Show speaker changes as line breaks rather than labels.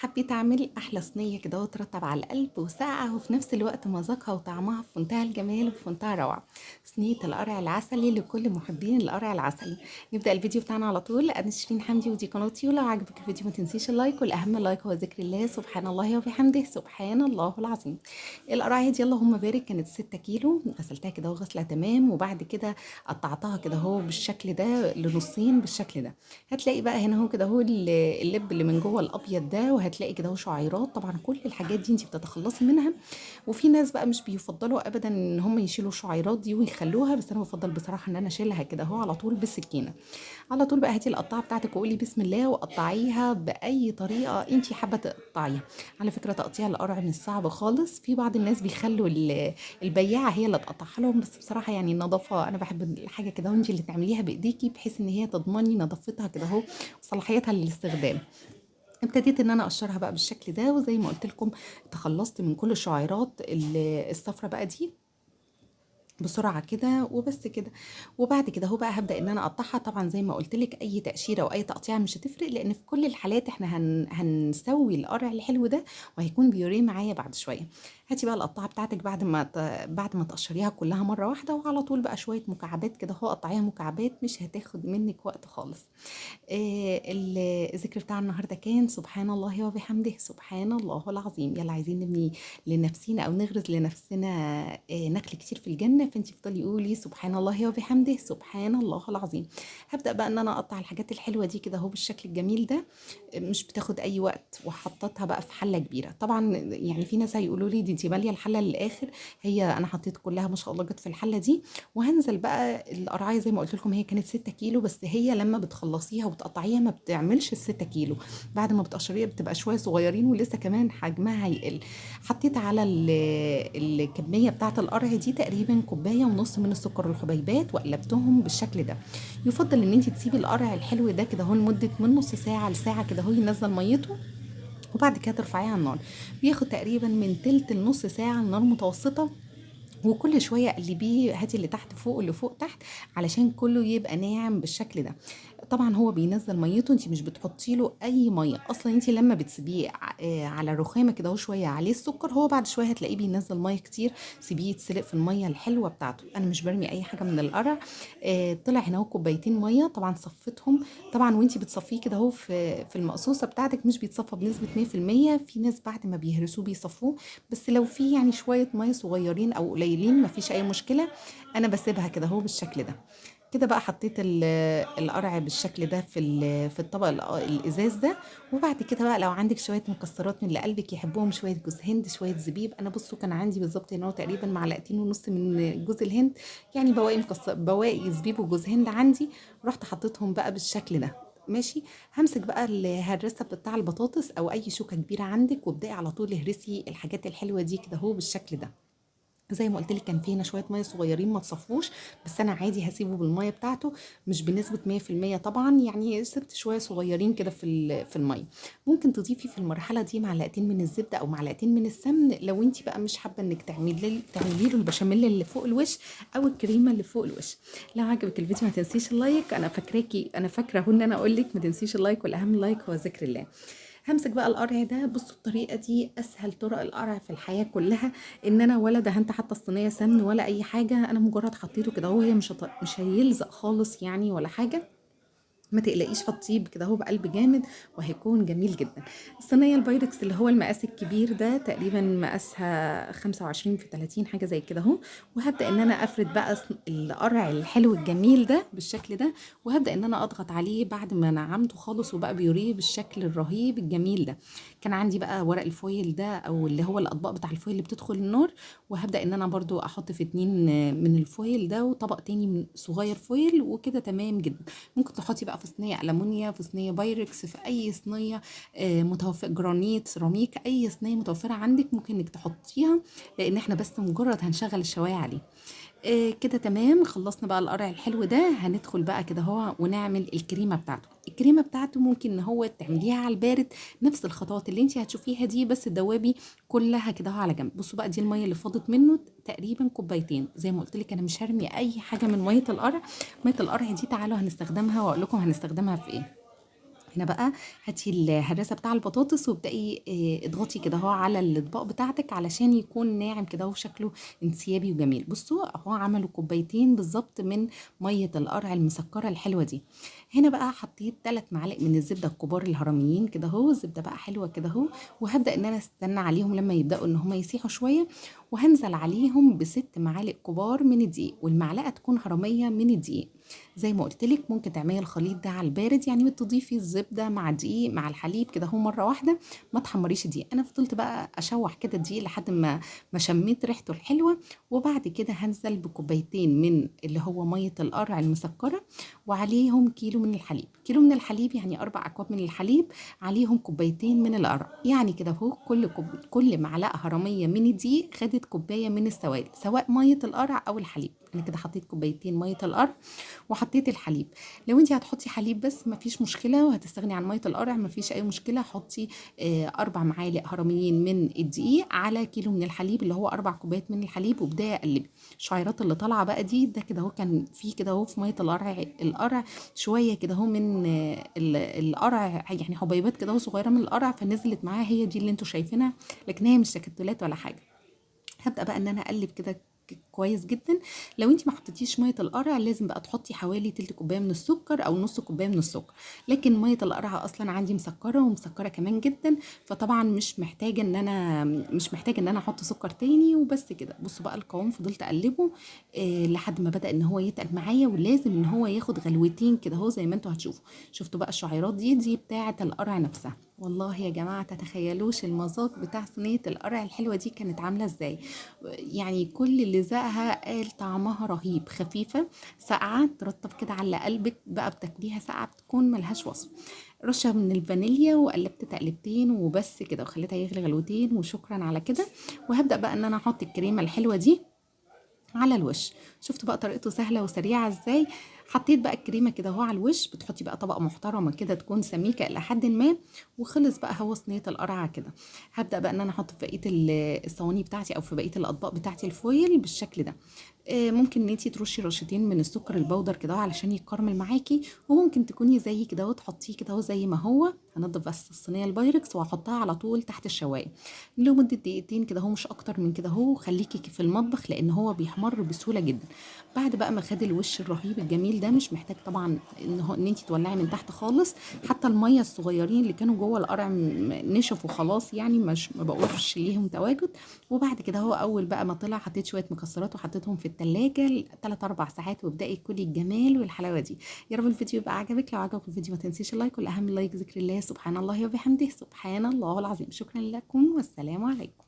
حبيت اعمل احلى صينيه كده وترطب على القلب وساقعه وفي نفس الوقت مذاقها وطعمها في منتهى الجمال وفي منتهى الروعه. صينيه القرع العسلي لكل محبين القرع العسلي. نبدا الفيديو بتاعنا على طول. انا شيرين حمدي ودي قناتي، ولو عجبك الفيديو ما تنسيش اللايك، والاهم اللايك هو ذكر الله سبحان الله وبحمده سبحان الله العظيم. القرعه دي اللهم بارك كانت 6 كيلو، غسلتها كده وغسله تمام، وبعد كده قطعتها كده اهو بالشكل ده لنصين بالشكل ده. هتلاقي بقى هنا اهو كده اهو اللب اللي من جوه الابيض ده، وهتلاقي كده اهو شعيرات. طبعا كل الحاجات دي انت بتتخلصي منها. وفي ناس بقى مش بيفضلوا ابدا ان هم يشيلوا الشعيرات دي ويخلوها، بس انا بفضل بصراحه ان انا اشيلها كده اهو على طول بالسكينه. على طول بقى هاتي القطاعه بتاعتك وقولي بسم الله وقطعيها باي طريقه انت حابه تقطعيها. على فكره تقطيع القرع مش صعب خالص، في بعض الناس بيخلوا البياعه هي اللي تقطعها لهم، بس بصراحه يعني النظافه انا بحب الحاجه كده وانت اللي تعمليها بايديكي، بحيث ان هي تضمني نظافتها كده اهو وصلاحيتها للاستخدام. ابتديت ان انا اقشرها بقى بالشكل ده، وزي ما قلت لكم تخلصت من كل الشعيرات الصفرة بقى دي بسرعه كده وبس كده. وبعد كده هو بقى هبدا ان انا اقطعها. طبعا زي ما قلت لك اي تقشيره او اي تقطيع مش هتفرق، لان في كل الحالات احنا هنسوي القرع الحلو ده وهيكون بيوريه معايا بعد شويه. هاتي بقى القطاعه بتاعتك بعد ما تقشريها كلها مره واحده، وعلى طول بقى شويه مكعبات كده هو قطعيها مكعبات، مش هتاخد منك وقت خالص. الذكر بتاع النهارده كان سبحان الله وبحمده سبحان الله العظيم. يلا عايزين نبني لنفسنا او نغرز لنفسنا نخل كتير في الجنه، فانت افضلي قولي سبحان الله وبحمده سبحان الله العظيم. هبدا بقى ان انا اقطع الحاجات الحلوه دي كده اهو بالشكل الجميل ده. مش بتاخد اي وقت، وحطيتها بقى في حله كبيره. طبعا يعني في ناس هيقولوا لي دي انت ماليه الحله للاخر. هي انا حطيت كلها ما شاء الله جت في الحله دي. وهنزل بقى القرعايه زي ما قلت لكم هي كانت 6 كيلو، بس هي لما بتخلصيها وتقطعيها ما بتعملش ال 6 كيلو. بعد ما بتقشريها بتبقى شويه صغيرين ولسه كمان حجمها هيقل. حطيت على الكميه بتاعه القرع دي تقريبا كوبايه ونص من السكر الحبيبات، وقلبتهم بالشكل ده. يفضل ان انت تسيبي القرع الحلو ده كده هو لمده من نص ساعه لساعه كده هو ينزل ميته، وبعد كده ترفعيه على النار. بياخد تقريبا من تلت لنص ساعه على نار متوسطه، وكل شويه قلبيه، هاتي اللي تحت فوق واللي فوق تحت علشان كله يبقى ناعم بالشكل ده. طبعا هو بينزل ميته، انت مش بتحطي له اي ميه اصلا. انت لما بتسيبيه على الرخامه كده هو شويه عليه السكر، هو بعد شويه هتلاقيه بينزل ميه كتير. سيبيه يتسلق في الميه الحلوه بتاعته. انا مش برمي اي حاجه من القرع. طلع هنا هو كوبايتين ميه، طبعا صفيتهم. طبعا وانت بتصفيه كده هو في المقصوصه بتاعتك مش بيتصفى بنسبه 100%. في ناس بعد ما بيهرسوه بيصفوه، بس لو في يعني شويه ميه صغيرين او قليلين مفيش اي مشكله. انا بسيبها كده هو بالشكل ده. كده بقى حطيت القرع بالشكل ده في الطبق الازاز ده. وبعد كده بقى لو عندك شويه مكسرات من اللي قلبك يحبهم، شويه جوز هند شويه زبيب. انا بصوا كان عندي بالظبط هنا تقريبا معلقتين ونص من جوز الهند، يعني بواقي زبيب وجوز هند عندي. رحت حطيتهم بقى بالشكل ده. ماشي. همسك بقى الهرسه بتاع البطاطس او اي شوكه كبيره عندك، وابدأي على طول اهرسي الحاجات الحلوه دي كده هو بالشكل ده. زي ما قلت لك كان في هنا شويه ميه صغيرين ما تصفوش، بس انا عادي هسيبه بالميه بتاعته. مش بنسبه 100% طبعا، يعني سبت شويه صغيرين كده في الميه. ممكن تضيفي في المرحله دي معلقتين من الزبده او معلقتين من السمن، لو انت بقى مش حابه انك تعملي له البشاميل اللي فوق الوش او الكريمه اللي فوق الوش. لو عجبك الفيديو ما تنسيش اللايك. انا فاكره ان انا اقول لك ما تنسيش اللايك، والاهم اللايك هو ذكر الله. همسك بقى القرع ده. بصوا الطريقه دي اسهل طرق القرع في الحياه كلها. ان انا ولا دهنت حتى الصينيه سمن ولا اي حاجه، انا مجرد حطيته كده هو. هي مش هيلزق خالص يعني ولا حاجه. ما تقلقيش، حطيه كده هو بقلب جامد وهيكون جميل جدا. الصينيه البايركس اللي هو المقاس الكبير ده تقريبا مقاسها 25 في 30 حاجه زي كده اهو. وهبدا ان انا افرد بقى القرع الحلو الجميل ده بالشكل ده. وهبدا ان انا اضغط عليه بعد ما نعمته خالص وبقى بيوريه بالشكل الرهيب الجميل ده. كان عندي بقى ورق الفويل ده او اللي هو الاطباق بتاع الفويل اللي بتدخل النار. وهبدا ان انا برضو احط في 2 من الفويل ده، وطبق تاني من صغير فويل، وكده تمام جدا. ممكن تحطي بقى في صينيه ألمونيا، في صينيه بايركس، في اي صينيه متوفر، جرانيت، سيراميك، اي صينيه متوفره عندك ممكن انك تحطيها، لان احنا بس مجرد هنشغل الشوايه عليه. كده تمام. خلصنا بقى القرع الحلو ده. هندخل بقى كده هو ونعمل الكريمه بتاعته. الكريمه بتاعته ممكن ان هو تعمليها على البارد، نفس الخطوات اللي انت هتشوفيها دي، بس الدوابي كلها كده هو على جنب. بصوا بقى دي الميه اللي فاضت منه تقريبا كوبايتين. زي ما قلت لك انا مش هرمي اي حاجه من ميه القرع. ميه القرع دي تعالوا هنستخدمها واقول لكم هنستخدمها في ايه. هنا بقى هاتي الهراسه بتاع البطاطس وابدأي اضغطي كده اهو على الاطباق بتاعتك علشان يكون ناعم كده وشكله انسيابي وجميل. بصوا اهو عملوا كوبايتين بالظبط من ميه القرع المسكره الحلوه دي. هنا بقى حطيت 3 معالق من الزبده الكبار الهرميين كده اهو، الزبده بقى حلوه كده اهو. وهبدأ ان انا استنى عليهم لما يبدأوا ان هم يسيحوا شويه، وهنزل عليهم ب6 معالق كبار من الدقيق، والمعلقه تكون هرميه من الدقيق. زي ما قلت لك ممكن تعملي الخليط ده على البارد، يعني بتضيفي الزبده مع الدقيق مع الحليب كده هو مره واحده، ما تحمريش الدقيق. انا فضلت بقى اشوح كده الدقيق لحد ما شميت ريحته الحلوه. وبعد كده هنزل بكوبايتين من اللي هو ميه القرع المسكره، وعليهم كيلو من الحليب. كيلو من الحليب يعني 4 أكواب من الحليب، عليهم كوبايتين من القرع. يعني كده اهو كل معلقه هرميه من الدقيق خدت كوبايه من السوائل، سواء ميه القرع او الحليب. انا كده حطيت كوبايتين ميه القرع وحطيت الحليب. لو انت هتحطي حليب بس مفيش مشكله وهتستغني عن ميه القرع مفيش اي مشكله، حطي 4 معالق هرميين من الدقيق على كيلو من الحليب اللي هو 4 كوبايات من الحليب، وبدايه اقلبي. الشعيرات اللي طالعه بقى دي ده كده اهو كان في كده اهو في ميه القرع شويه كده اهو من القرع، يعني حبيبات كده اهو صغيره من القرع، فنزلت معاها هي دي اللي انتوا شايفينها، لكن هي مش تكتلات ولا حاجه. هبدأ بقى ان انا اقلب كده كويس جدا. لو انت ما حطيتيش ميه القرع لازم بقى تحطي حوالي تلت كوبايه من السكر او نص كوبايه من السكر، لكن ميه القرع اصلا عندي مسكره ومسكره كمان جدا، فطبعا مش محتاجه ان انا احط سكر تاني. وبس كده. بصوا بقى القوام فضلت اقلبه لحد ما بدأ ان هو يتقل معايا، ولازم ان هو ياخد غلوتين كده اهو زي ما انتوا هتشوفوا. شفتوا بقى الشعيرات دي بتاعه القرع نفسها. والله يا جماعه تتخيلوش المذاق بتاع صينيه القرع الحلوه دي كانت عامله ازاي. يعني كل اللي ذاقها قال طعمها رهيب، خفيفة ساقعة ترطب كده على قلبك بقى، بتاكليها ساقعة بتكون ملهاش وصف. رشة من الفانيليا وقلبت تقلبتين وبس كده، وخليتها يغلي غلوتين وشكرا على كده. وهبدأ بقى ان انا احط الكريمة الحلوة دي على الوش. شفتوا بقى طريقته سهله وسريعه ازاي. حطيت بقى الكريمه كده اهو على الوش، بتحطي بقى طبقه محترمه كده تكون سميكه الى حد ما، وخلص بقى هو صينيه القرعه كده. هبدا بقى ان انا احط في بقيه الصواني بتاعتي او في بقيه الاطباق بتاعتي الفويل بالشكل ده. ممكن ان انتي ترشي رشتين من السكر البودر كده علشان يكرمل معاكي، وممكن تكوني زي كده وتحطيه كده زي ما هو. هنضف بس الصينيه البايركس وهحطها على طول تحت الشوايه لمده دقيقتين كده، هو مش اكتر من كده. هو خليكي في المطبخ لان هو بيحمر بسهوله جدا. بعد بقى ما خد الوش الرهيب الجميل ده، مش محتاج طبعا ان انتي تولعي من تحت خالص. حتى الميه الصغيرين اللي كانوا جوه القرع نشفوا خلاص، يعني مش ما بقوش ليهم تواجد. وبعد كده هو اول بقى ما طلع حطيت شويه مكسرات وحطيتهم في التلاجة 3 4 ساعات، وابدأي كلي الجمال والحلاوه دي. يا رب الفيديو يبقى عجبك. لو عجبك الفيديو ما تنسيش اللايك، والاهم اللايك ذكر الله سبحان الله وبحمده سبحان الله العظيم. شكرا لكم والسلام عليكم.